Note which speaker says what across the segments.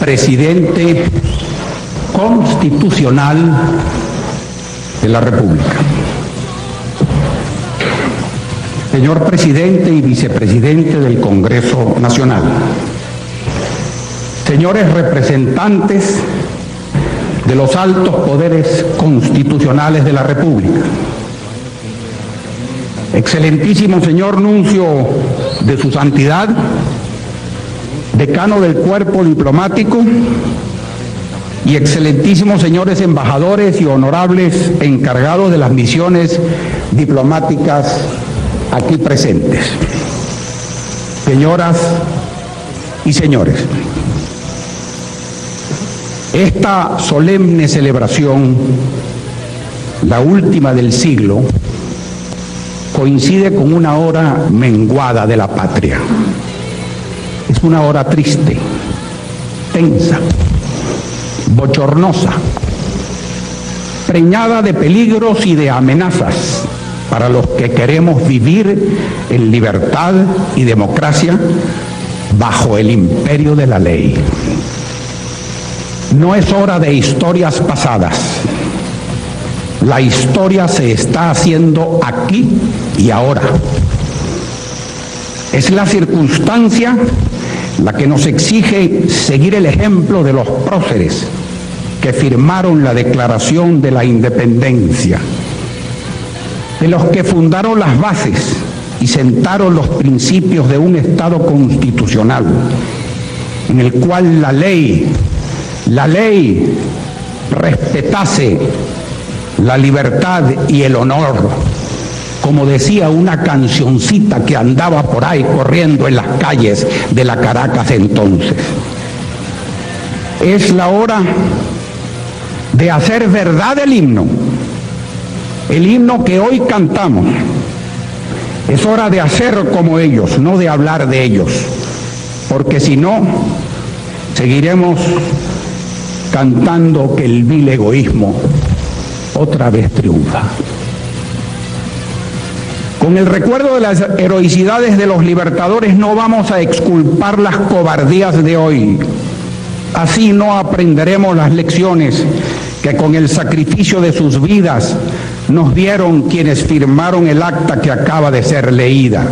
Speaker 1: presidente constitucional de la República. Señor presidente y vicepresidente del Congreso Nacional, señores representantes de los altos poderes constitucionales de la República, excelentísimo señor nuncio de su santidad, decano del cuerpo diplomático, y excelentísimos señores embajadores y honorables encargados de las misiones diplomáticas aquí presentes, señoras y señores. Esta solemne celebración, la última del siglo, coincide con una hora menguada de la patria. Es una hora triste, tensa, bochornosa, preñada de peligros y de amenazas para los que queremos vivir en libertad y democracia bajo el imperio de la ley. No es hora de historias pasadas. La historia se está haciendo aquí y ahora. Es la circunstancia la que nos exige seguir el ejemplo de los próceres que firmaron la Declaración de la Independencia, de los que fundaron las bases y sentaron los principios de un Estado constitucional, en el cual la ley respetase la libertad y el honor, como decía una cancioncita que andaba por ahí corriendo en las calles de la Caracas entonces. Es la hora de hacer verdad el himno que hoy cantamos. Es hora de hacer como ellos, no de hablar de ellos, porque si no, seguiremos cantando que el vil egoísmo otra vez triunfa. Con el recuerdo de las heroicidades de los libertadores no vamos a exculpar las cobardías de hoy. Así no aprenderemos las lecciones que con el sacrificio de sus vidas nos dieron quienes firmaron el acta que acaba de ser leída.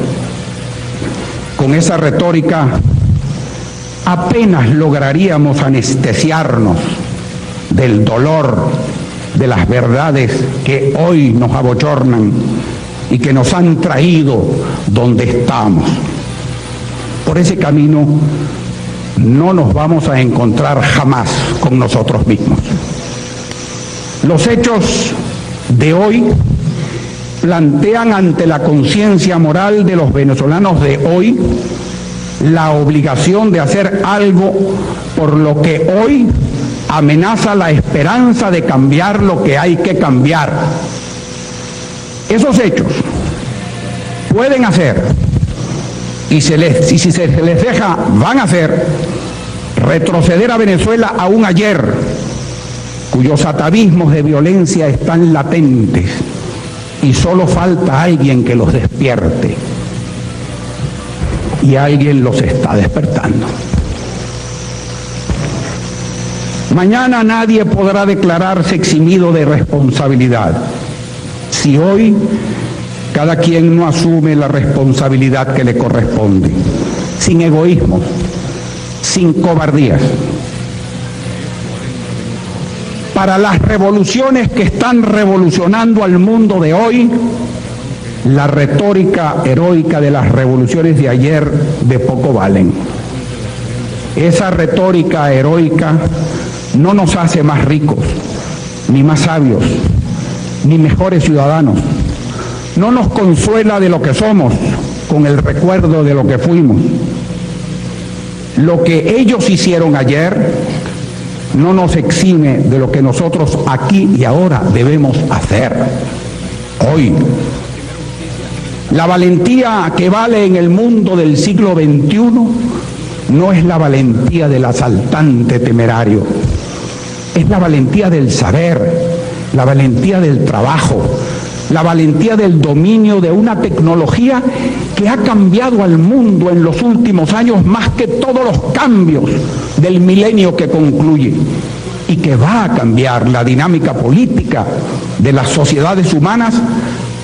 Speaker 1: Con esa retórica apenas lograríamos anestesiarnos del dolor de las verdades que hoy nos abochornan y que nos han traído donde estamos. Por ese camino no nos vamos a encontrar jamás con nosotros mismos. Los hechos de hoy plantean ante la conciencia moral de los venezolanos de hoy la obligación de hacer algo por lo que hoy amenaza la esperanza de cambiar lo que hay que cambiar. Esos hechos pueden hacer, y si se les deja, van a hacer retroceder a Venezuela a un ayer cuyos atavismos de violencia están latentes y solo falta alguien que los despierte. Y alguien los está despertando. Mañana nadie podrá declararse eximido de responsabilidad si hoy cada quien no asume la responsabilidad que le corresponde, sin egoísmo, sin cobardías. Para las revoluciones que están revolucionando al mundo de hoy, la retórica heroica de las revoluciones de ayer de poco valen. Esa retórica heroica no nos hace más ricos, ni más sabios, ni mejores ciudadanos. No nos consuela de lo que somos con el recuerdo de lo que fuimos. Lo que ellos hicieron ayer no nos exime de lo que nosotros aquí y ahora debemos hacer hoy. La valentía que vale en el mundo del siglo XXI no es la valentía del asaltante temerario, es la valentía del saber, la valentía del trabajo, la valentía del dominio de una tecnología que ha cambiado al mundo en los últimos años más que todos los cambios del milenio que concluye, y que va a cambiar la dinámica política de las sociedades humanas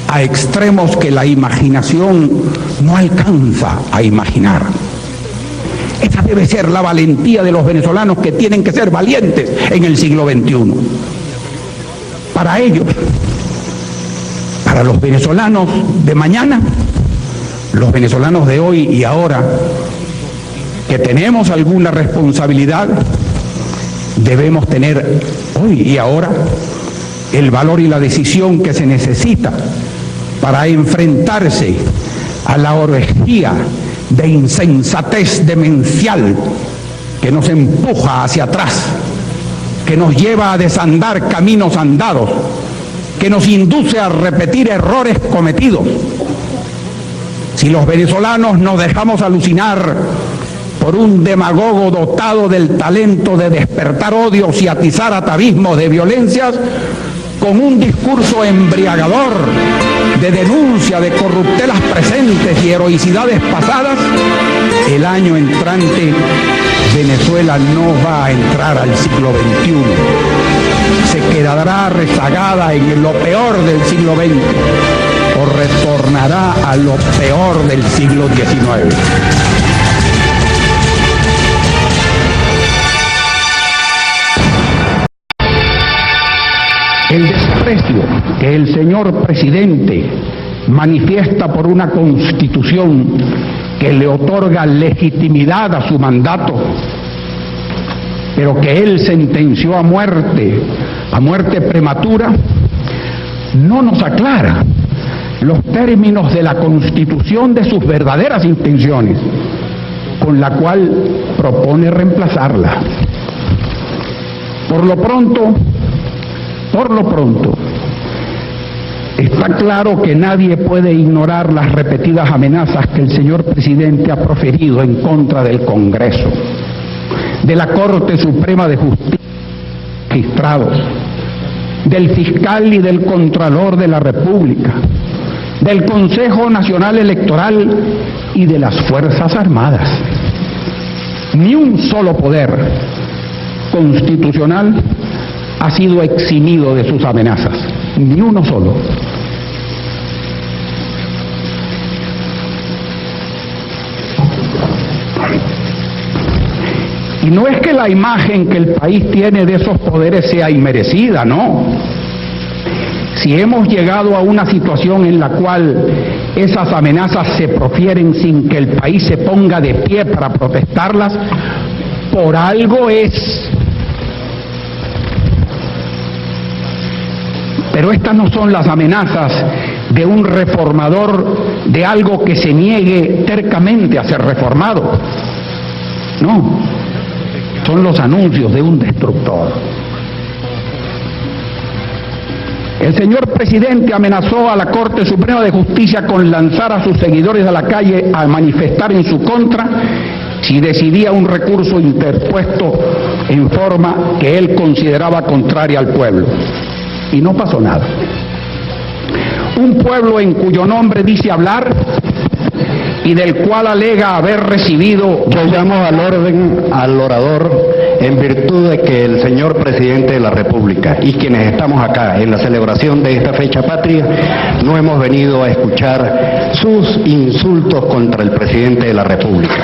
Speaker 1: a extremos que la imaginación no alcanza a imaginar. Esa debe ser la valentía de los venezolanos, que tienen que ser valientes en el siglo XXI. Para ellos, para los venezolanos de mañana, los venezolanos de hoy y ahora, que tenemos alguna responsabilidad, debemos tener hoy y ahora el valor y la decisión que se necesita para enfrentarse a la orgía de insensatez demencial que nos empuja hacia atrás, que nos lleva a desandar caminos andados, que nos induce a repetir errores cometidos. Si los venezolanos nos dejamos alucinar por un demagogo dotado del talento de despertar odios y atizar atavismos de violencias, con un discurso embriagador de denuncia de corruptelas presentes y heroicidades pasadas, el año entrante Venezuela no va a entrar al siglo XXI. Se quedará rezagada en lo peor del siglo XX o retornará a lo peor del siglo XIX. El desprecio que el señor presidente manifiesta por una constitución que le otorga legitimidad a su mandato, pero que él sentenció a muerte prematura, no nos aclara los términos de la constitución de sus verdaderas intenciones, con la cual propone reemplazarla. Por lo pronto, está claro que nadie puede ignorar las repetidas amenazas que el señor presidente ha proferido en contra del Congreso, de la Corte Suprema de Justicia, magistrados, del fiscal y del Contralor de la República, del Consejo Nacional Electoral y de las Fuerzas Armadas. Ni un solo poder constitucional ha sido eximido de sus amenazas, ni uno solo. Y no es que la imagen que el país tiene de esos poderes sea inmerecida, no. Si hemos llegado a una situación en la cual esas amenazas se profieren sin que el país se ponga de pie para protestarlas, por algo es. Pero estas no son las amenazas de un reformador de algo que se niegue tercamente a ser reformado. No, son los anuncios de un destructor. El señor presidente amenazó a la Corte Suprema de Justicia con lanzar a sus seguidores a la calle a manifestar en su contra si decidía un recurso interpuesto en forma que él consideraba contraria al pueblo. Y no pasó nada. Un pueblo en cuyo nombre dice hablar y del cual alega haber recibido.
Speaker 2: Yo llamo al orden al orador en virtud de que el señor presidente de la República y quienes estamos acá en la celebración de esta fecha patria no hemos venido a escuchar sus insultos contra el presidente de la República.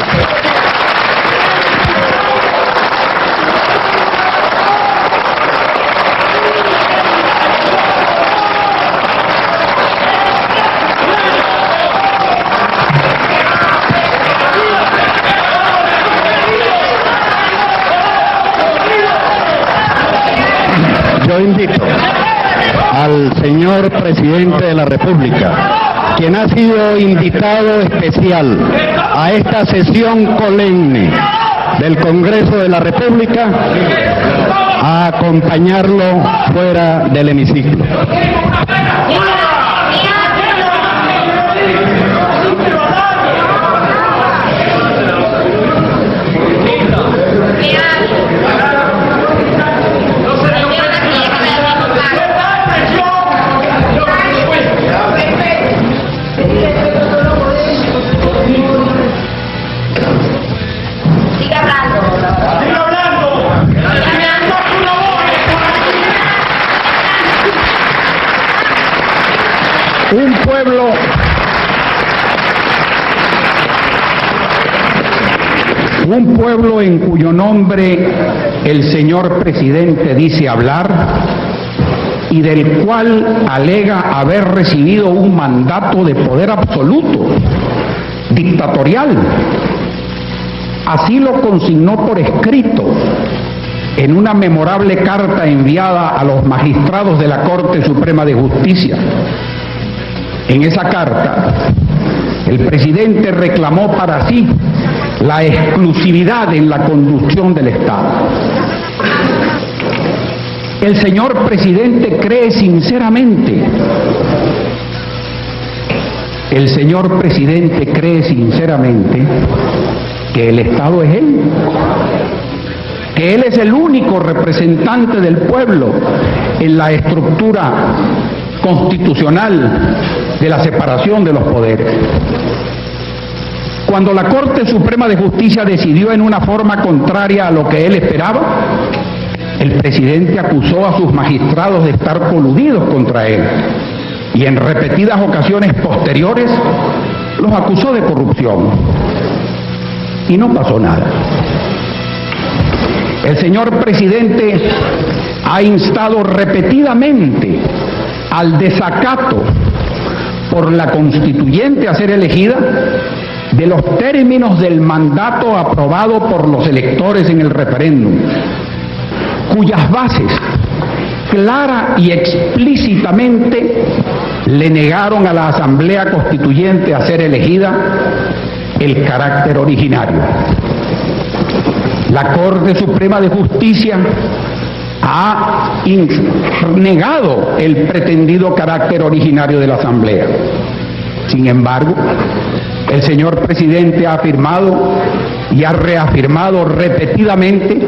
Speaker 2: Yo invito al señor presidente de la República, quien ha sido invitado especial a esta sesión solemne del Congreso de la República, a acompañarlo fuera del hemiciclo.
Speaker 1: Un pueblo en cuyo nombre el señor presidente dice hablar y del cual alega haber recibido un mandato de poder absoluto, dictatorial. Así lo consignó por escrito en una memorable carta enviada a los magistrados de la Corte Suprema de Justicia. En esa carta, el presidente reclamó para sí la exclusividad en la conducción del Estado. El señor presidente cree sinceramente, que el Estado es él, que él es el único representante del pueblo en la estructura constitucional de la separación de los poderes. Cuando la Corte Suprema de Justicia decidió en una forma contraria a lo que él esperaba, el presidente acusó a sus magistrados de estar coludidos contra él y en repetidas ocasiones posteriores los acusó de corrupción. Y no pasó nada. El señor presidente ha instado repetidamente al desacato por la constituyente a ser elegida de los términos del mandato aprobado por los electores en el referéndum, cuyas bases clara y explícitamente le negaron a la Asamblea Constituyente a ser elegida el carácter originario. La Corte Suprema de Justicia ha negado el pretendido carácter originario de la Asamblea. Sin embargo, el señor presidente ha afirmado y ha reafirmado repetidamente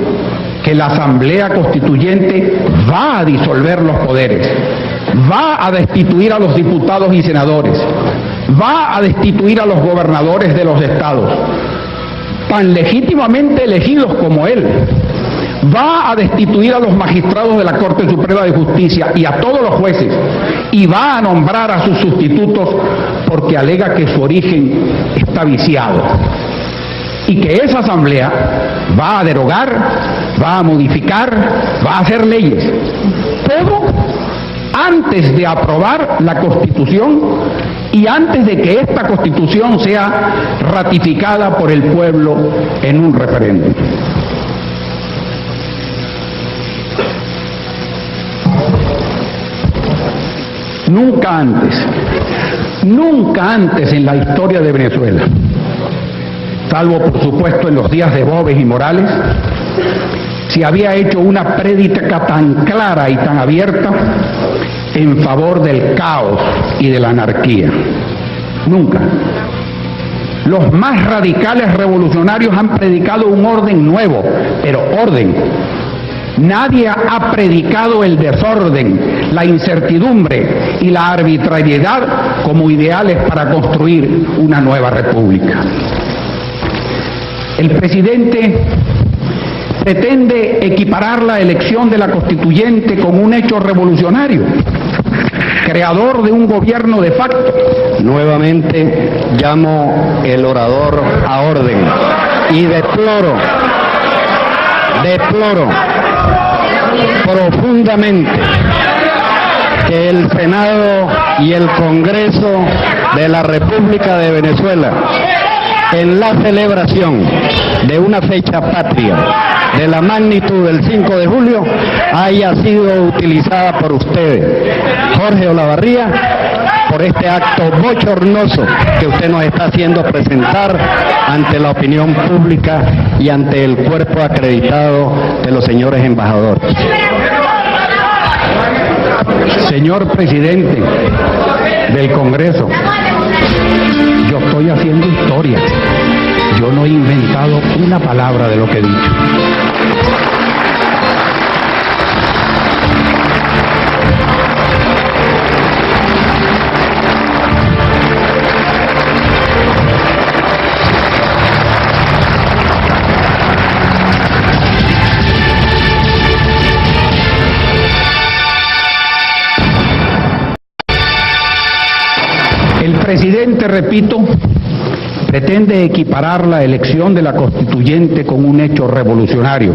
Speaker 1: que la Asamblea Constituyente va a disolver los poderes, va a destituir a los diputados y senadores, va a destituir a los gobernadores de los estados, tan legítimamente elegidos como él, va a destituir a los magistrados de la Corte Suprema de Justicia y a todos los jueces, y va a nombrar a sus sustitutos porque alega que su origen está viciado, y que esa Asamblea va a derogar, va a modificar, va a hacer leyes, todo antes de aprobar la Constitución y antes de que esta Constitución sea ratificada por el pueblo en un referéndum. Nunca antes en la historia de Venezuela, salvo por supuesto en los días de Boves y Morales, se había hecho una prédica tan clara y tan abierta en favor del caos y de la anarquía. Nunca. Los más radicales revolucionarios han predicado un orden nuevo, pero orden. Nadie ha predicado el desorden, la incertidumbre y la arbitrariedad como ideales para construir una nueva república. El presidente pretende equiparar la elección de la constituyente con un hecho revolucionario, creador de un gobierno de facto.
Speaker 2: Nuevamente llamo el orador a orden y deploro profundamente que el Senado y el Congreso de la República de Venezuela, en la celebración de una fecha patria de la magnitud del 5 de julio, haya sido utilizada por ustedes, Jorge Olavarría, por este acto bochornoso que usted nos está haciendo presentar ante la opinión pública y ante el cuerpo acreditado de los señores embajadores.
Speaker 1: Señor presidente del Congreso, yo estoy haciendo historia. Yo no he inventado una palabra de lo que he dicho. presidente, repito, pretende equiparar la elección de la constituyente con un hecho revolucionario,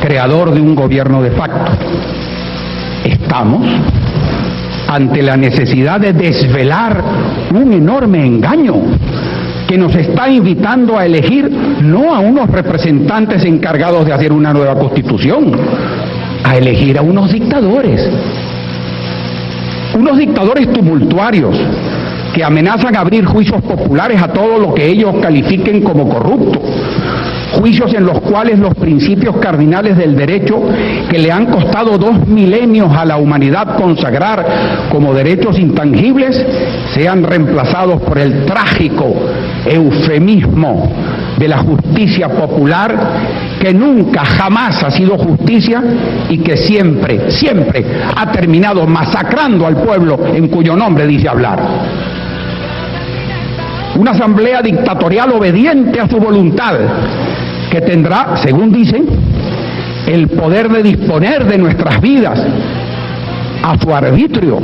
Speaker 1: creador de un gobierno de facto. Estamos ante la necesidad de desvelar un enorme engaño que nos está invitando a elegir no a unos representantes encargados de hacer una nueva constitución, a elegir a unos dictadores tumultuarios que amenazan abrir juicios populares a todo lo que ellos califiquen como corrupto, juicios en los cuales los principios cardinales del derecho que le han costado 2 milenios a la humanidad consagrar como derechos intangibles sean reemplazados por el trágico eufemismo de la justicia popular, que nunca, jamás ha sido justicia y que siempre, siempre ha terminado masacrando al pueblo en cuyo nombre dice hablar. Una asamblea dictatorial obediente a su voluntad, que tendrá, según dicen, el poder de disponer de nuestras vidas a su arbitrio,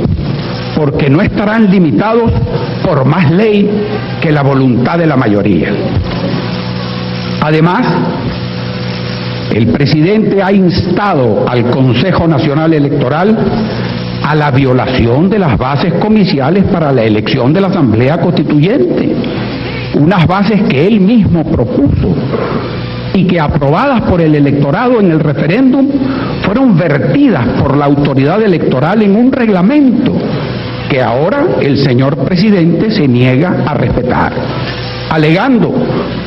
Speaker 1: porque no estarán limitados por más ley que la voluntad de la mayoría. Además, el presidente ha instado al Consejo Nacional Electoral a la violación de las bases comiciales para la elección de la Asamblea Constituyente, unas bases que él mismo propuso y que, aprobadas por el electorado en el referéndum, fueron vertidas por la autoridad electoral en un reglamento que ahora el señor presidente se niega a respetar, alegando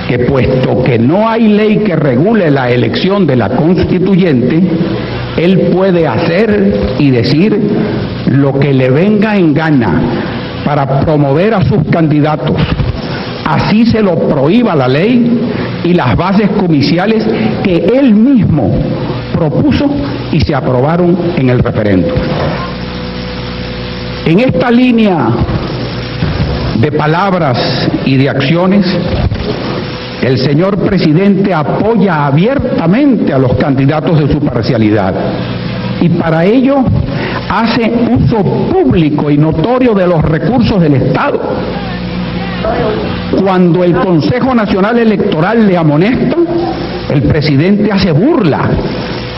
Speaker 1: que puesto que no hay ley que regule la elección de la constituyente, él puede hacer y decir lo que le venga en gana para promover a sus candidatos, así se lo prohíba la ley y las bases comiciales que él mismo propuso y se aprobaron en el referéndum. En esta línea de palabras y de acciones, el señor presidente apoya abiertamente a los candidatos de su parcialidad y para ello hace uso público y notorio de los recursos del Estado. Cuando el Consejo Nacional Electoral le amonesta, el presidente hace burla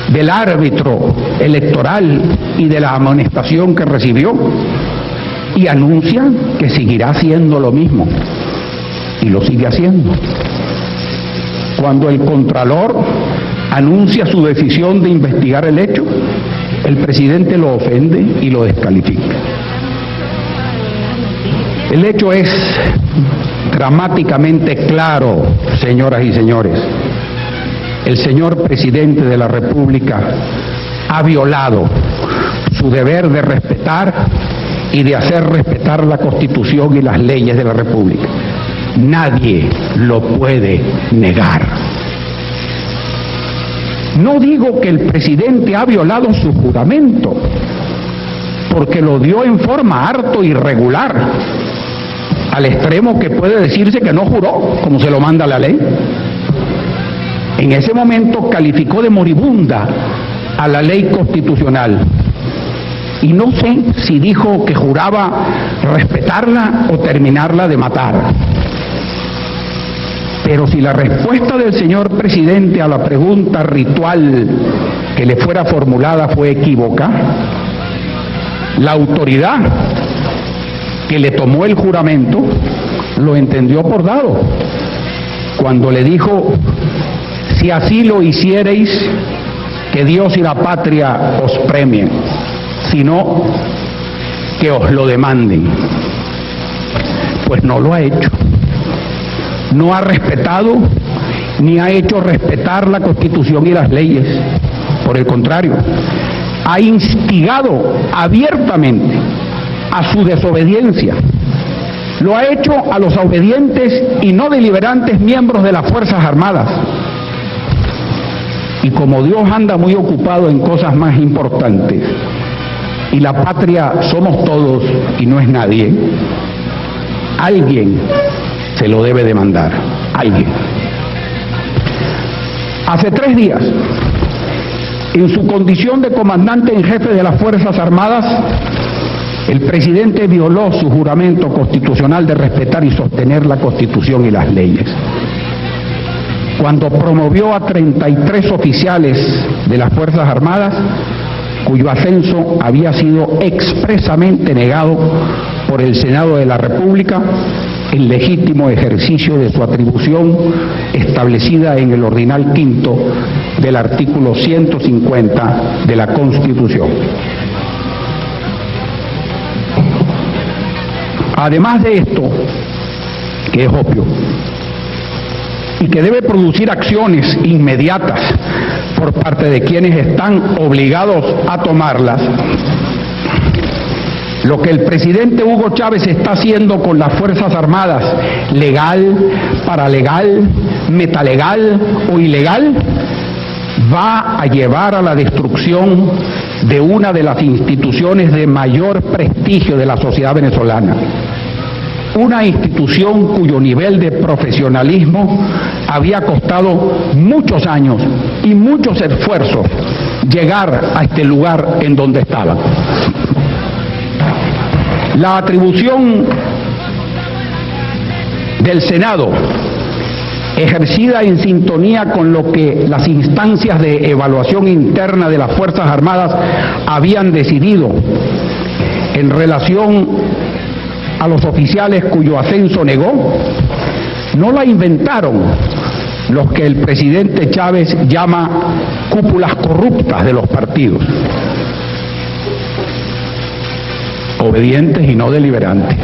Speaker 1: del árbitro electoral y de la amonestación que recibió y anuncia que seguirá haciendo lo mismo, y lo sigue haciendo. Cuando el Contralor anuncia su decisión de investigar el hecho, el presidente lo ofende y lo descalifica. El hecho es dramáticamente claro, señoras y señores. El señor presidente de la República ha violado su deber de respetar y de hacer respetar la Constitución y las leyes de la República. Nadie lo puede negar. No digo que el presidente ha violado su juramento, porque lo dio en forma harto irregular, al extremo que puede decirse que no juró, como se lo manda la ley. En ese momento calificó de moribunda a la ley constitucional. Y no sé si dijo que juraba respetarla o terminarla de matar. Pero si la respuesta del señor presidente a la pregunta ritual que le fuera formulada fue equívoca, la autoridad que le tomó el juramento lo entendió por dado, cuando le dijo: si así lo hiciereis, que Dios y la patria os premien, sino que os lo demanden. Pues no lo ha hecho. No ha respetado ni ha hecho respetar la Constitución y las leyes. Por el contrario, ha instigado abiertamente a su desobediencia. Lo ha hecho a los obedientes y no deliberantes miembros de las Fuerzas Armadas. Y como Dios anda muy ocupado en cosas más importantes, y la patria somos todos y no es nadie, alguien se lo debe demandar, alguien. Hace 3 días, en su condición de comandante en jefe de las Fuerzas Armadas, El presidente violó su juramento constitucional de respetar y sostener la Constitución y las leyes. Cuando promovió a 33 oficiales de las Fuerzas Armadas, cuyo ascenso había sido expresamente negado por el Senado de la República en legítimo ejercicio de su atribución establecida en el ordinal quinto del artículo 150 de la Constitución. Además de esto, que es obvio, y que debe producir acciones inmediatas por parte de quienes están obligados a tomarlas, lo que el presidente Hugo Chávez está haciendo con las Fuerzas Armadas, legal, paralegal, metalegal o ilegal, va a llevar a la destrucción de una de las instituciones de mayor prestigio de la sociedad venezolana. Una institución cuyo nivel de profesionalismo había costado muchos años y muchos esfuerzos llegar a este lugar en donde estaba. La atribución del Senado, ejercida en sintonía con lo que las instancias de evaluación interna de las Fuerzas Armadas habían decidido en relación a los oficiales cuyo ascenso negó, no la inventaron los que el presidente Chávez llama cúpulas corruptas de los partidos, obedientes y no deliberantes.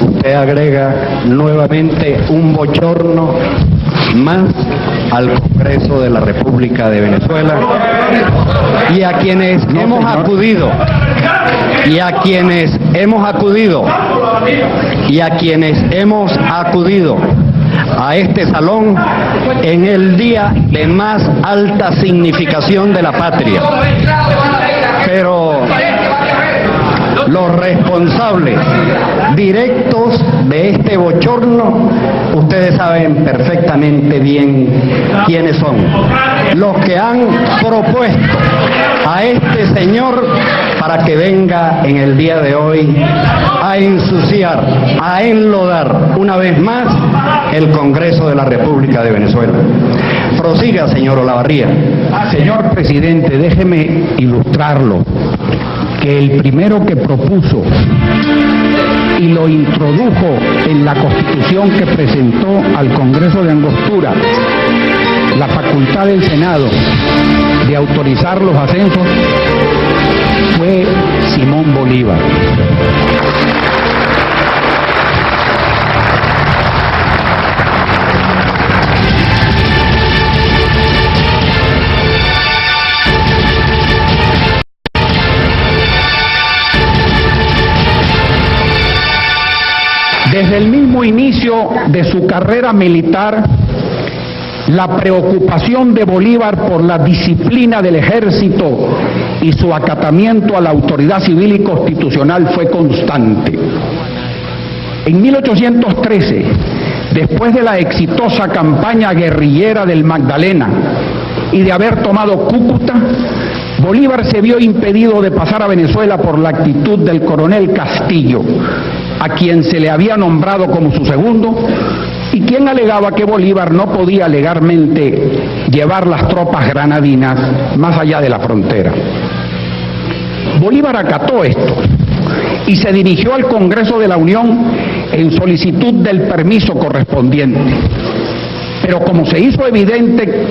Speaker 2: Usted agrega nuevamente un bochorno más al Congreso de la República de Venezuela y a quienes hemos acudido a este salón en el día de más alta significación de la patria. Pero los responsables directos de este bochorno, ustedes saben perfectamente bien quiénes son. Los que han propuesto a este señor para que venga en el día de hoy a ensuciar, a enlodar una vez más el Congreso de la República de Venezuela. Prosiga, señor Olavarría.
Speaker 1: Señor presidente, déjeme ilustrarlo, que el primero que propuso y lo introdujo en la Constitución que presentó al Congreso de Angostura la facultad del Senado de autorizar los ascensos fue Simón Bolívar. Desde el mismo inicio de su carrera militar, la preocupación de Bolívar por la disciplina del ejército y su acatamiento a la autoridad civil y constitucional fue constante. En 1813, después de la exitosa campaña guerrillera del Magdalena y de haber tomado Cúcuta, Bolívar se vio impedido de pasar a Venezuela por la actitud del coronel Castillo, a quien se le había nombrado como su segundo, y quien alegaba que Bolívar no podía legalmente llevar las tropas granadinas más allá de la frontera. Bolívar acató esto y se dirigió al Congreso de la Unión en solicitud del permiso correspondiente. Pero como se hizo evidente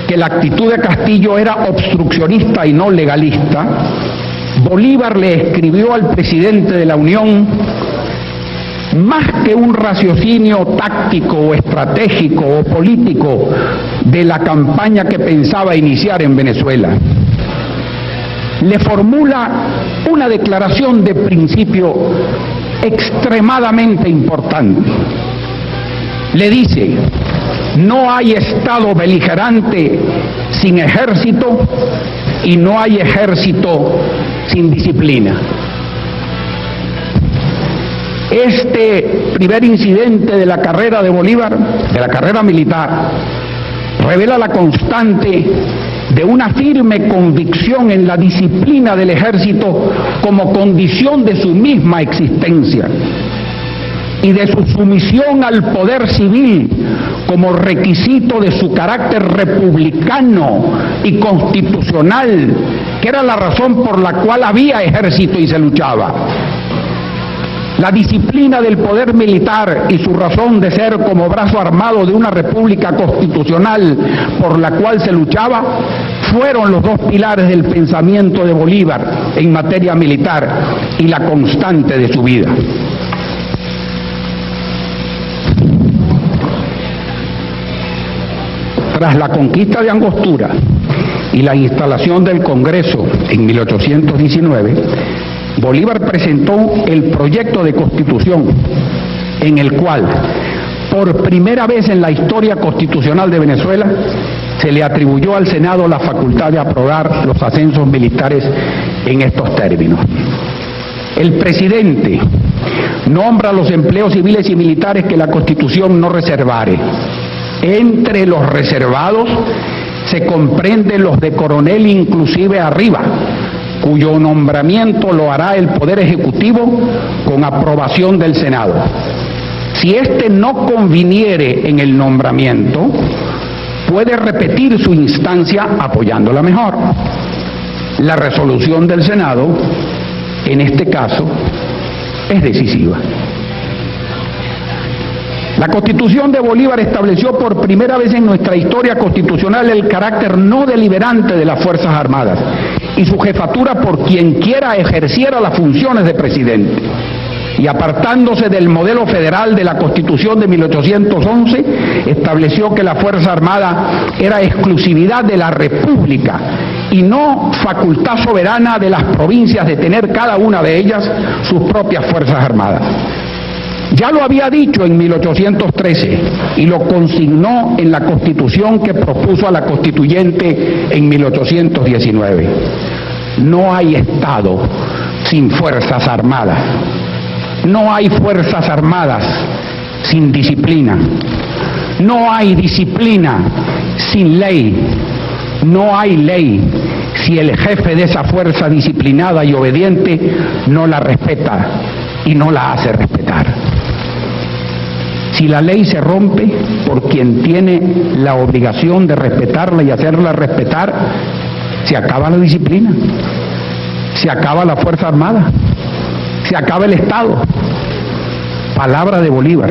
Speaker 1: que la actitud de Castillo era obstruccionista y no legalista, Bolívar le escribió al presidente de la Unión: más que un raciocinio táctico o estratégico o político de la campaña que pensaba iniciar en Venezuela, le formula una declaración de principio extremadamente importante. Le dice: no hay Estado beligerante sin ejército y no hay ejército sin disciplina. Este primer incidente de la carrera de Bolívar, de la carrera militar, revela la constante de una firme convicción en la disciplina del ejército como condición de su misma existencia y de su sumisión al poder civil como requisito de su carácter republicano y constitucional, que era la razón por la cual había ejército y se luchaba. La disciplina del poder militar y su razón de ser como brazo armado de una república constitucional por la cual se luchaba fueron los dos pilares del pensamiento de Bolívar en materia militar y la constante de su vida. Tras la conquista de Angostura y la instalación del Congreso en 1819, Bolívar presentó el proyecto de Constitución, en el cual, por primera vez en la historia constitucional de Venezuela, se le atribuyó al Senado la facultad de aprobar los ascensos militares en estos términos. El presidente nombra los empleos civiles y militares que la Constitución no reservare. Entre los reservados se comprenden los de coronel inclusive arriba, cuyo nombramiento lo hará el Poder Ejecutivo con aprobación del Senado. Si éste no conviniere en el nombramiento, puede repetir su instancia apoyándola mejor. La resolución del Senado, en este caso, es decisiva. La Constitución de Bolívar estableció por primera vez en nuestra historia constitucional el carácter no deliberante de las Fuerzas Armadas y su jefatura por quien quiera ejerciera las funciones de presidente. Y apartándose del modelo federal de la Constitución de 1811, estableció que la Fuerza Armada era exclusividad de la República y no facultad soberana de las provincias de tener cada una de ellas sus propias Fuerzas Armadas. Ya lo había dicho en 1813 y lo consignó en la Constitución que propuso a la Constituyente en 1819. No hay Estado sin Fuerzas Armadas. No hay Fuerzas Armadas sin disciplina. No hay disciplina sin ley. No hay ley si el jefe de esa fuerza disciplinada y obediente no la respeta y no la hace respetar. Si la ley se rompe por quien tiene la obligación de respetarla y hacerla respetar, se acaba la disciplina, se acaba la Fuerza Armada, se acaba el Estado. Palabra de Bolívar,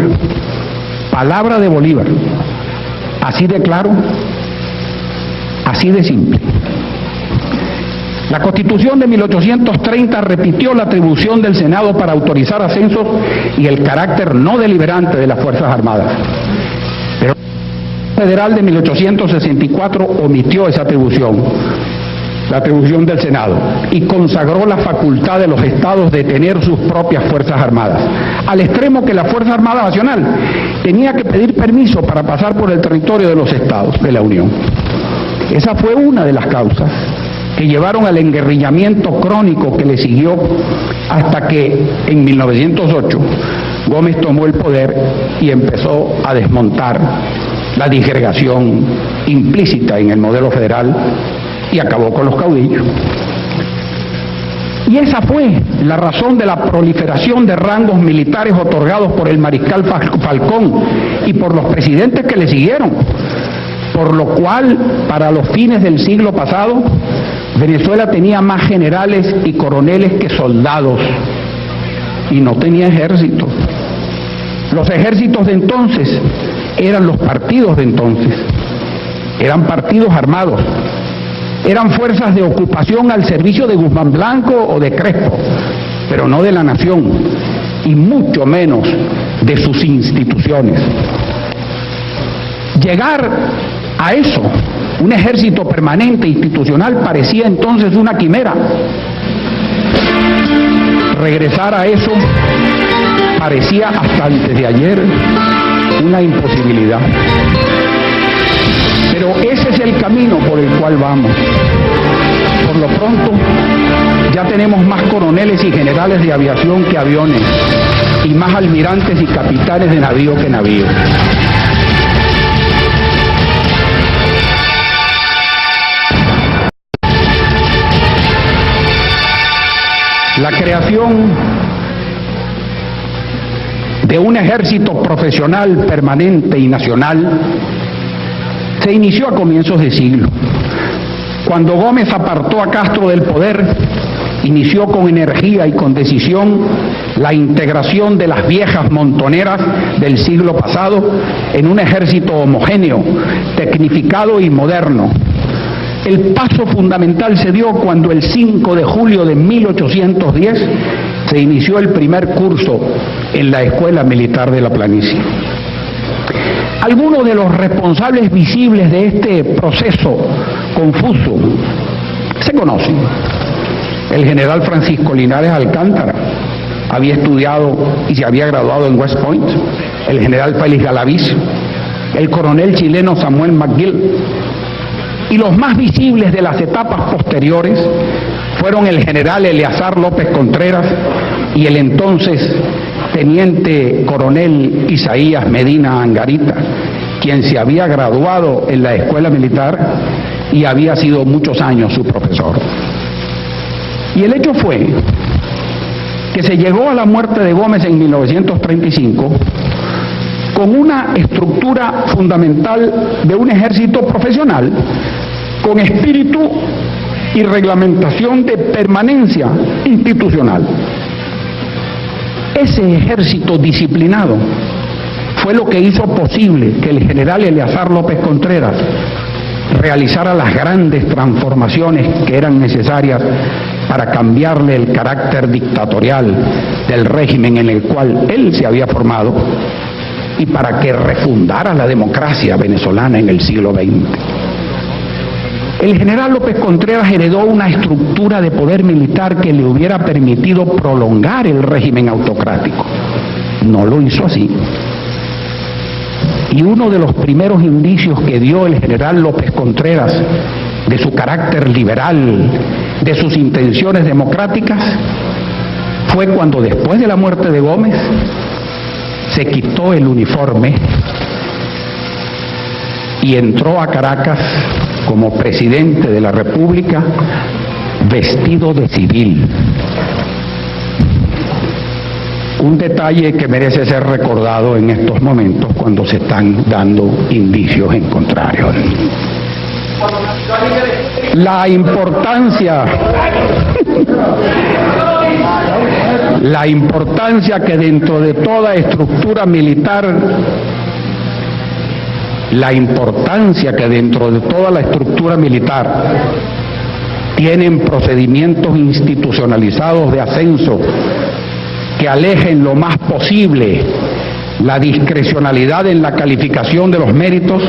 Speaker 1: palabra de Bolívar, así de claro, así de simple. La Constitución de 1830 repitió la atribución del Senado para autorizar ascensos y el carácter no deliberante de las Fuerzas Armadas. Pero la Federal de 1864 omitió esa atribución, la atribución del Senado, y consagró la facultad de los estados de tener sus propias Fuerzas Armadas, al extremo que la Fuerza Armada Nacional tenía que pedir permiso para pasar por el territorio de los estados de la Unión. Esa fue una de las causas que llevaron al enguerrillamiento crónico que le siguió hasta que en 1908 Gómez tomó el poder y empezó a desmontar la disgregación implícita en el modelo federal y acabó con los caudillos. Y esa fue la razón de la proliferación de rangos militares otorgados por el mariscal Falcón y por los presidentes que le siguieron, por lo cual, para los fines del siglo pasado, Venezuela tenía más generales y coroneles que soldados y no tenía ejército. Los ejércitos de entonces eran los partidos de entonces, eran partidos armados, eran fuerzas de ocupación al servicio de Guzmán Blanco o de Crespo, pero no de la nación y mucho menos de sus instituciones. Llegar a eso, un ejército permanente institucional, parecía entonces una quimera. Regresar a eso parecía hasta antes de ayer una imposibilidad. Pero ese es el camino por el cual vamos. Por lo pronto, ya tenemos más coroneles y generales de aviación que aviones, y más almirantes y capitanes de navío que navíos. La creación de un ejército profesional permanente y nacional se inició a comienzos de siglo. Cuando Gómez apartó a Castro del poder, inició con energía y con decisión la integración de las viejas montoneras del siglo pasado en un ejército homogéneo, tecnificado y moderno. El paso fundamental se dio cuando el 5 de julio de 1810 se inició el primer curso en la Escuela Militar de la Planicie. Algunos de los responsables visibles de este proceso confuso se conocen. El general Francisco Linares Alcántara había estudiado y se había graduado en West Point, el general Félix Galaviz, el coronel chileno Samuel McGill, y los más visibles de las etapas posteriores fueron el general Eleazar López Contreras y el entonces teniente coronel Isaías Medina Angarita, quien se había graduado en la escuela militar y había sido muchos años su profesor. Y el hecho fue que se llegó a la muerte de Gómez en 1935 con una estructura fundamental de un ejército profesional con espíritu y reglamentación de permanencia institucional. Ese ejército disciplinado fue lo que hizo posible que el general Eleazar López Contreras realizara las grandes transformaciones que eran necesarias para cambiarle el carácter dictatorial del régimen en el cual él se había formado y para que refundara la democracia venezolana en el siglo XX. El general López Contreras heredó una estructura de poder militar que le hubiera permitido prolongar el régimen autocrático. No lo hizo así. Y uno de los primeros indicios que dio el general López Contreras de su carácter liberal, de sus intenciones democráticas, fue cuando después de la muerte de Gómez se quitó el uniforme y entró a Caracas como presidente de la República vestido de civil. Un detalle que merece ser recordado en estos momentos cuando se están dando indicios en contrario. La importancia que dentro de toda estructura militar, tienen procedimientos institucionalizados de ascenso que alejen lo más posible la discrecionalidad en la calificación de los méritos.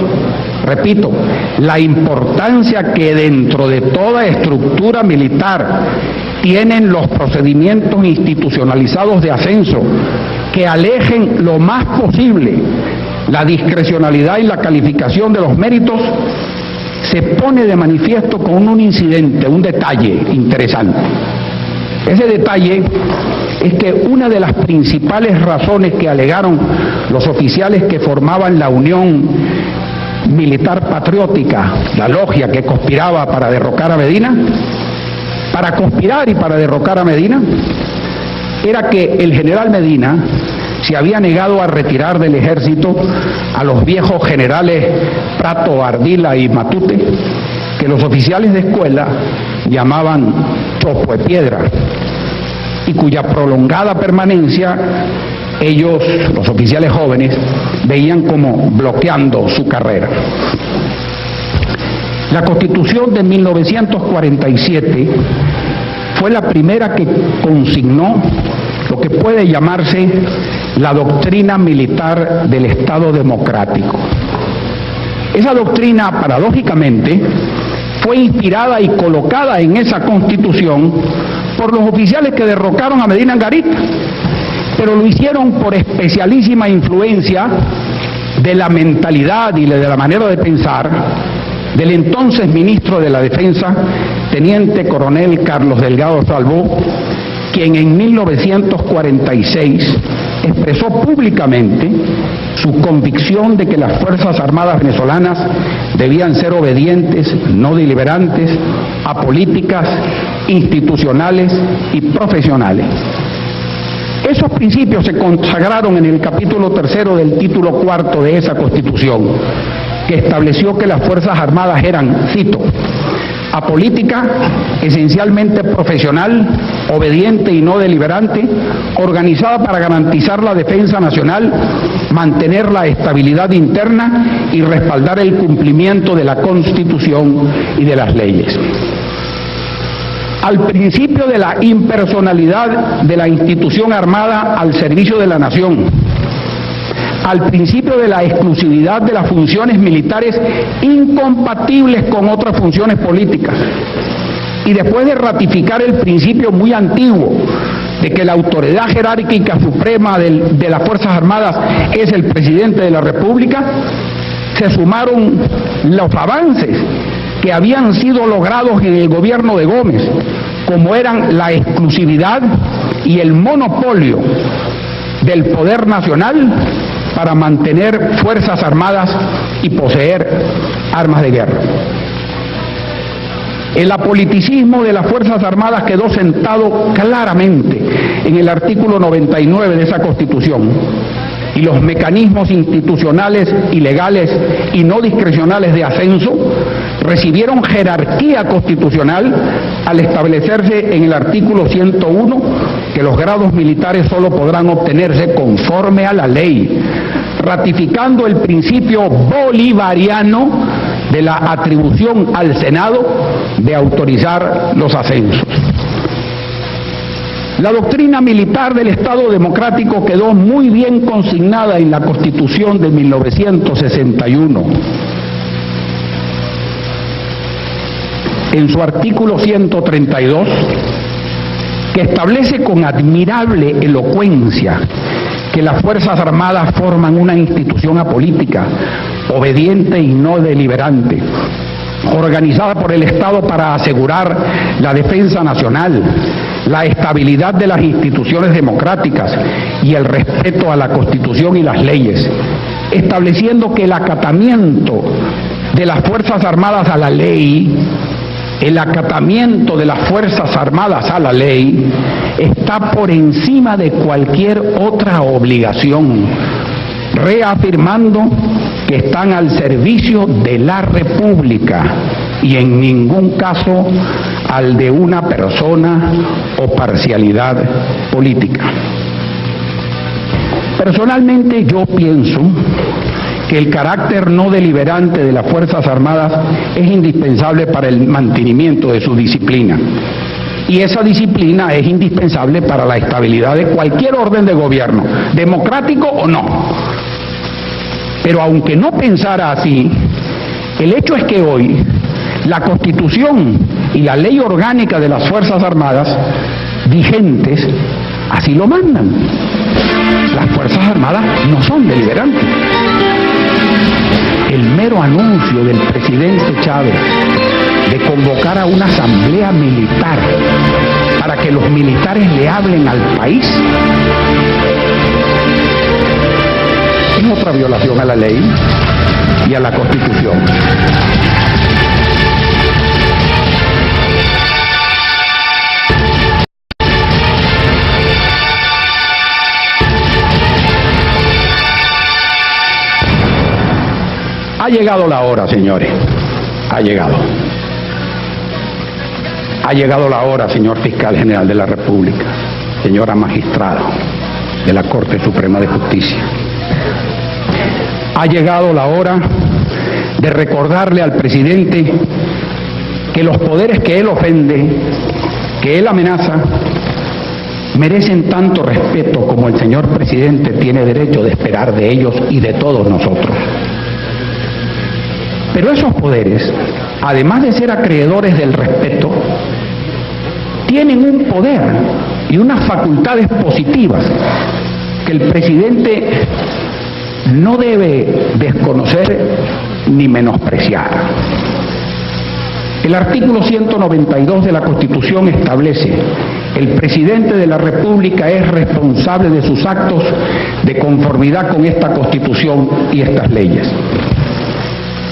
Speaker 1: Repito, la importancia que dentro de toda estructura militar tienen los procedimientos institucionalizados de ascenso que alejen lo más posible la discrecionalidad y la calificación de los méritos, se pone de manifiesto con un incidente, un detalle interesante. Ese detalle es que una de las principales razones que alegaron los oficiales que formaban la Unión Militar Patriótica, la logia que conspiraba para derrocar a Medina, para conspirar y para derrocar a Medina, era que el general Medina se había negado a retirar del ejército a los viejos generales Prato, Ardila y Matute, que los oficiales de escuela llamaban tropo de piedra, y cuya prolongada permanencia ellos, los oficiales jóvenes, veían como bloqueando su carrera. La Constitución de 1947 fue la primera que consignó lo que puede llamarse la doctrina militar del Estado democrático. Esa doctrina, paradójicamente, fue inspirada y colocada en esa Constitución por los oficiales que derrocaron a Medina Angarita, pero lo hicieron por especialísima influencia de la mentalidad y de la manera de pensar del entonces ministro de la Defensa, teniente coronel Carlos Delgado Salvo, quien en 1946 expresó públicamente su convicción de que las Fuerzas Armadas venezolanas debían ser obedientes, no deliberantes, apolíticas institucionales y profesionales. Esos principios se consagraron en el capítulo 3 del título 4 de esa Constitución, que estableció que las Fuerzas Armadas eran, cito, apolítica, esencialmente profesional, obediente y no deliberante, organizada para garantizar la defensa nacional, mantener la estabilidad interna y respaldar el cumplimiento de la Constitución y de las leyes. Al principio de la impersonalidad de la institución armada al servicio de la nación, al principio de la exclusividad de las funciones militares incompatibles con otras funciones políticas, y después de ratificar el principio muy antiguo de que la autoridad jerárquica suprema de las Fuerzas Armadas es el presidente de la República, se sumaron los avances que habían sido logrados en el gobierno de Gómez, como eran la exclusividad y el monopolio del poder nacional para mantener fuerzas armadas y poseer armas de guerra. El apoliticismo de las Fuerzas Armadas quedó sentado claramente en el artículo 99 de esa Constitución, y los mecanismos institucionales y legales y no discrecionales de ascenso recibieron jerarquía constitucional al establecerse en el artículo 101 que los grados militares solo podrán obtenerse conforme a la ley, ratificando el principio bolivariano de la atribución al Senado de autorizar los ascensos. La doctrina militar del Estado democrático quedó muy bien consignada en la Constitución de 1961. En su artículo 132, que establece con admirable elocuencia que las Fuerzas Armadas forman una institución apolítica, obediente y no deliberante, organizada por el Estado para asegurar la defensa nacional, la estabilidad de las instituciones democráticas y el respeto a la Constitución y las leyes, estableciendo que el acatamiento de las Fuerzas Armadas a la ley, está por encima de cualquier otra obligación, reafirmando que están al servicio de la República y en ningún caso al de una persona o parcialidad política. Personalmente yo pienso que el carácter no deliberante de las Fuerzas Armadas es indispensable para el mantenimiento de su disciplina. Y esa disciplina es indispensable para la estabilidad de cualquier orden de gobierno, democrático o no. Pero aunque no pensara así, el hecho es que hoy la Constitución y la ley orgánica de las Fuerzas Armadas vigentes así lo mandan. Las Fuerzas Armadas no son deliberantes. El mero anuncio del presidente Chávez de convocar a una asamblea militar para que los militares le hablen al país es otra violación a la ley y a la Constitución. Ha llegado la hora, señores. Ha llegado. Ha llegado la hora, señor Fiscal General de la República, señora magistrada de la Corte Suprema de Justicia. Ha llegado la hora de recordarle al presidente que los poderes que él ofende, que él amenaza, merecen tanto respeto como el señor presidente tiene derecho de esperar de ellos y de todos nosotros. Pero esos poderes, además de ser acreedores del respeto, tienen un poder y unas facultades positivas que el presidente no debe desconocer ni menospreciar. El artículo 192 de la Constitución establece: el presidente de la República es responsable de sus actos de conformidad con esta Constitución y estas leyes.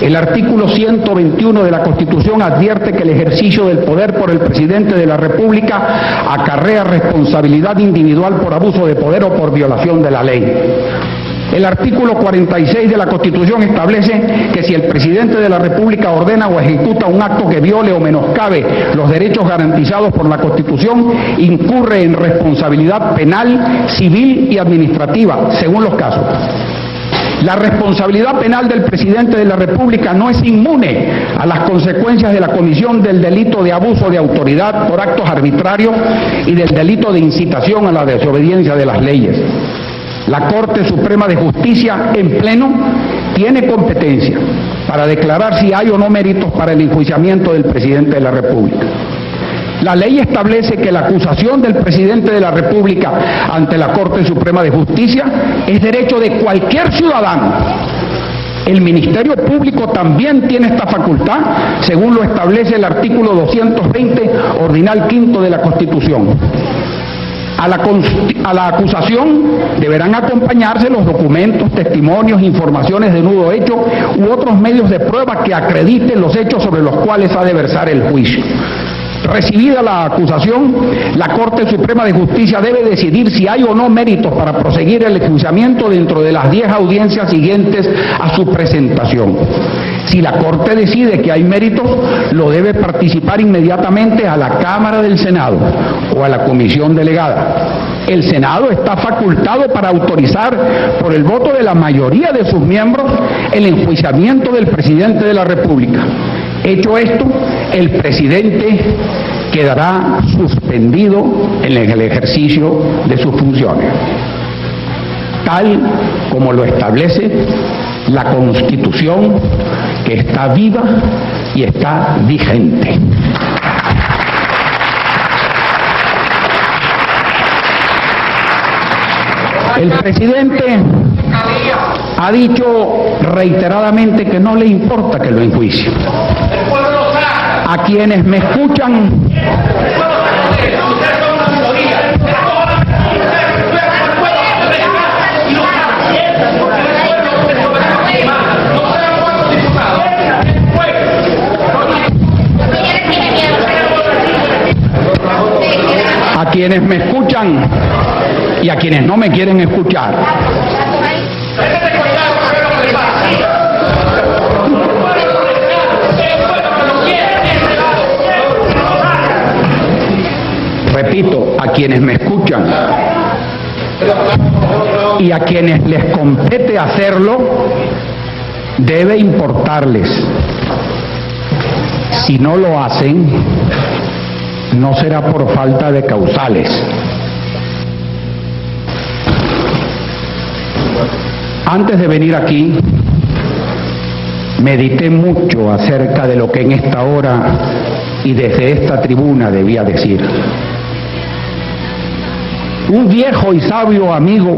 Speaker 1: El artículo 121 de la Constitución advierte que el ejercicio del poder por el presidente de la República acarrea responsabilidad individual por abuso de poder o por violación de la ley. El artículo 46 de la Constitución establece que si el presidente de la República ordena o ejecuta un acto que viole o menoscabe los derechos garantizados por la Constitución, incurre en responsabilidad penal, civil y administrativa, según los casos. La responsabilidad penal del presidente de la República no es inmune a las consecuencias de la comisión del delito de abuso de autoridad por actos arbitrarios y del delito de incitación a la desobediencia de las leyes. La Corte Suprema de Justicia, en pleno, tiene competencia para declarar si hay o no méritos para el enjuiciamiento del presidente de la República. La ley establece que la acusación del presidente de la República ante la Corte Suprema de Justicia es derecho de cualquier ciudadano. El Ministerio Público también tiene esta facultad, según lo establece el artículo 220, ordinal quinto de la Constitución. A la acusación deberán acompañarse los documentos, testimonios, informaciones de nudo hecho u otros medios de prueba que acrediten los hechos sobre los cuales ha de versar el juicio. Recibida la acusación, la Corte Suprema de Justicia debe decidir si hay o no méritos para proseguir el enjuiciamiento dentro de las 10 audiencias siguientes a su presentación. Si la Corte decide que hay méritos, lo debe participar inmediatamente a la Cámara del Senado o a la Comisión Delegada. El Senado está facultado para autorizar, por el voto de la mayoría de sus miembros, el enjuiciamiento del presidente de la República. Hecho esto, el presidente quedará suspendido en el ejercicio de sus funciones, tal como lo establece la Constitución, que está viva y está vigente. El presidente ha dicho reiteradamente que no le importa que lo enjuicien. A quienes me escuchan, y a quienes no me quieren escuchar, repito, a quienes me escuchan y a quienes les compete hacerlo, debe importarles. Si no lo hacen, no será por falta de causales. Antes de venir aquí, medité mucho acerca de lo que en esta hora y desde esta tribuna debía decir. Un viejo y sabio amigo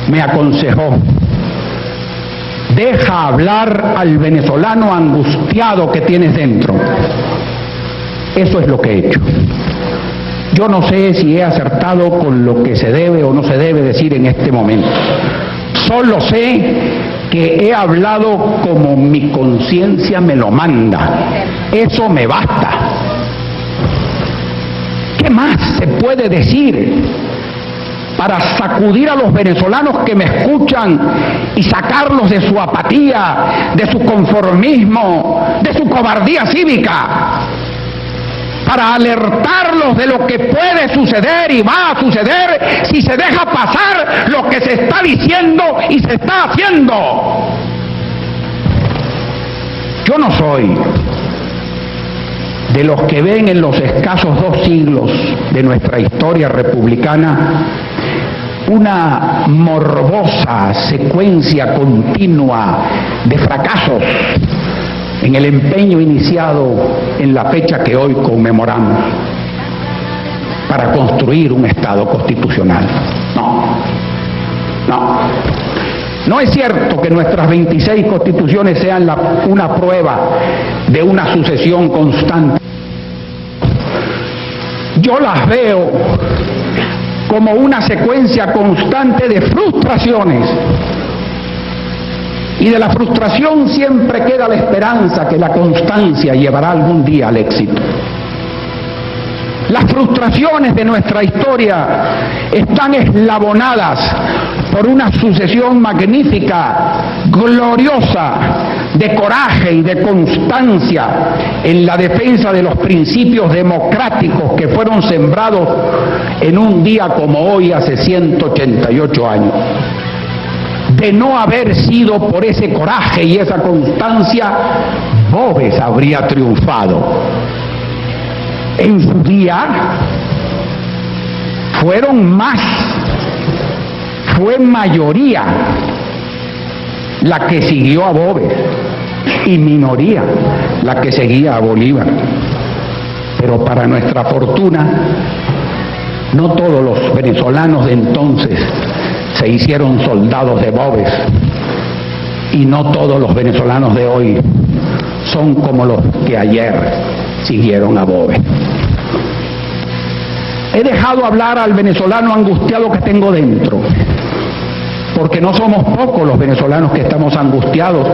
Speaker 1: me aconsejó: deja hablar al venezolano angustiado que tienes dentro. Eso es lo que he hecho. Yo no sé si he acertado con lo que se debe o no se debe decir en este momento. Solo sé que he hablado como mi conciencia me lo manda. Eso me basta. ¿Qué más se puede decir para sacudir a los venezolanos que me escuchan y sacarlos de su apatía, de su conformismo, de su cobardía cívica? Para alertarlos de lo que puede suceder y va a suceder si se deja pasar lo que se está diciendo y se está haciendo. Yo no soy de los que ven en los escasos 2 siglos de nuestra historia republicana una morbosa secuencia continua de fracasos en el empeño iniciado en la fecha que hoy conmemoramos para construir un Estado constitucional. No es cierto que nuestras 26 constituciones sean una prueba de una sucesión constante. Yo las veo como una secuencia constante de frustraciones Y de la frustración siempre queda la esperanza que la constancia llevará algún día al éxito. Las frustraciones de nuestra historia están eslabonadas por una sucesión magnífica, gloriosa, de coraje y de constancia en la defensa de los principios democráticos que fueron sembrados en un día como hoy hace 188 años. De no haber sido por ese coraje y esa constancia, Boves habría triunfado. En su día fue mayoría la que siguió a Boves y minoría la que seguía a Bolívar. Pero para nuestra fortuna, no todos los venezolanos de entonces se hicieron soldados de Boves, y no todos los venezolanos de hoy son como los que ayer siguieron a Boves. He dejado hablar al venezolano angustiado que tengo dentro, porque no somos pocos los venezolanos que estamos angustiados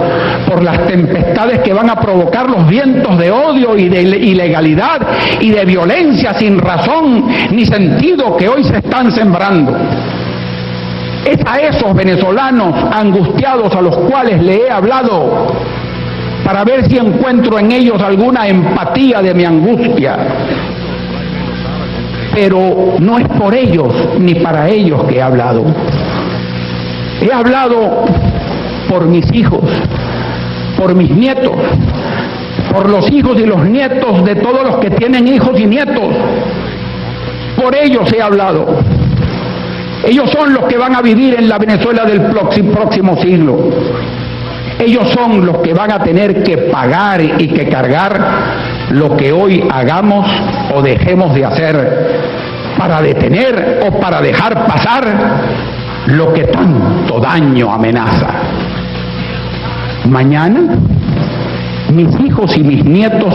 Speaker 1: por las tempestades que van a provocar los vientos de odio y de ilegalidad y de violencia sin razón ni sentido que hoy se están sembrando. Es a esos venezolanos angustiados a los cuales le he hablado para ver si encuentro en ellos alguna empatía de mi angustia. Pero no es por ellos ni para ellos que he hablado. He hablado por mis hijos, por mis nietos, por los hijos y los nietos de todos los que tienen hijos y nietos. Por ellos he hablado. Ellos son los que van a vivir en la Venezuela del próximo siglo. Ellos son los que van a tener que pagar y que cargar lo que hoy hagamos o dejemos de hacer para detener o para dejar pasar lo que tanto daño amenaza. Mañana, mis hijos y mis nietos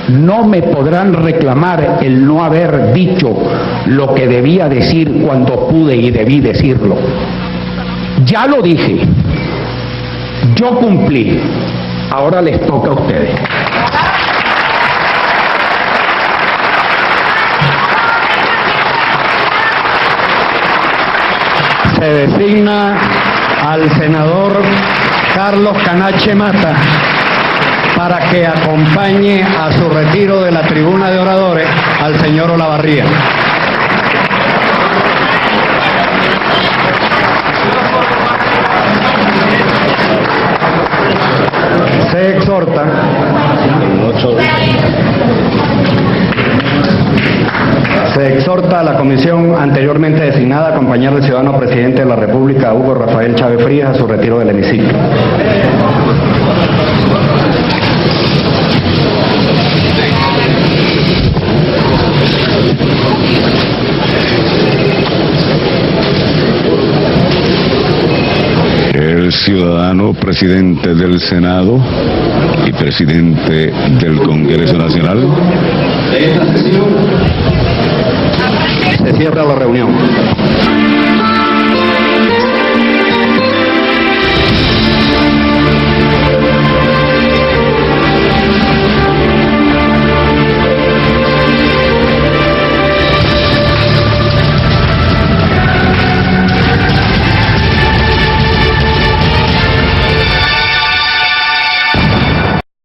Speaker 1: no me podrán reclamar el no haber dicho lo que debía decir cuando pude y debí decirlo. Ya lo dije, yo cumplí, ahora les toca a ustedes.
Speaker 2: Se designa al senador Carlos Canache Mata para que acompañe a su retiro de la tribuna de oradores al señor Olavarría. Se exhorta a la comisión anteriormente designada a acompañar al ciudadano presidente de la República, Hugo Rafael Chávez Frías, a su retiro del hemiciclo.
Speaker 3: El ciudadano presidente del Senado y presidente del Congreso Nacional.
Speaker 2: De esta sesión se cierra la reunión.